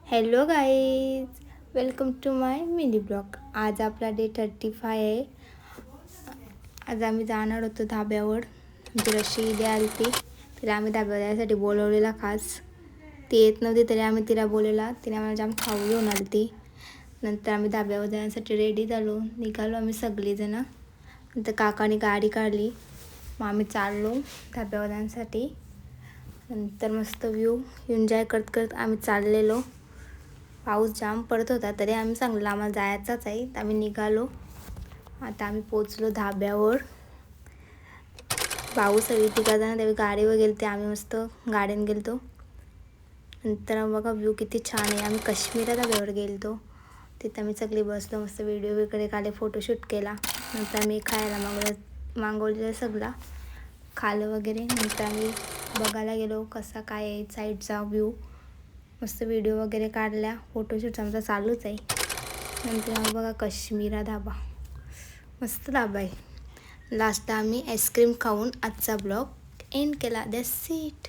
Hello guys, welcome to my mini blog. आज आपला day 35 आहे. आज आम्ही जाणार होतो धाब्यावर. आमची रशी इथे आली ती, तरी आम्ही धाब्यावर जायसाठी बोलवलेला खास. ती येत नव्हती तरी आम्ही तिला बोलवला. तिने आम्हाला जाम खाऊ घेऊन आली ती. नंतर आम्ही धाब्यावर जाण्यासाठी रेडी झालो, निघालो आम्ही सगळीजणं. नंतर काकाने गाडी काढली, मग आम्ही चाललो धाब्यावर जाण्यासाठी. नंतर मस्त व्ह्यू एन्जॉय करत करत आम्ही चाललेलो. पाऊस जाम पडत होता तरी आम्ही सांगलो आम्हाला जायचंच आहे, तर आम्ही निघालो. आता आम्ही पोचलो धाब्यावर. भाऊ सगळी तिघा जण त्यावेळी गाडीवर गेलो, ते आम्ही मस्त गाड्याने गेलो. नंतर बघा व्ह्यू किती छान आहे. आम्ही काश्मीर धाब्यावर गेलो, तिथं आम्ही सगळी बसलो, मस्त व्हिडिओ वगैरे काढले, फोटोशूट केला. नंतर आम्ही खायला मागवलेलं सगळं खालं वगैरे. नंतर आम्ही बघायला गेलो कसा काय आहे साईडचा व्ह्यू. मस्त व्हिडिओ वगैरे काढल्या, फोटोशूट आमचा चालूच आहे. नंतर बघा काश्मीरा धाबा, मस्त धाबा आहे. लास्टला आम्ही आईस्क्रीम खाऊन आजचा ब्लॉग एंड केला. That's it.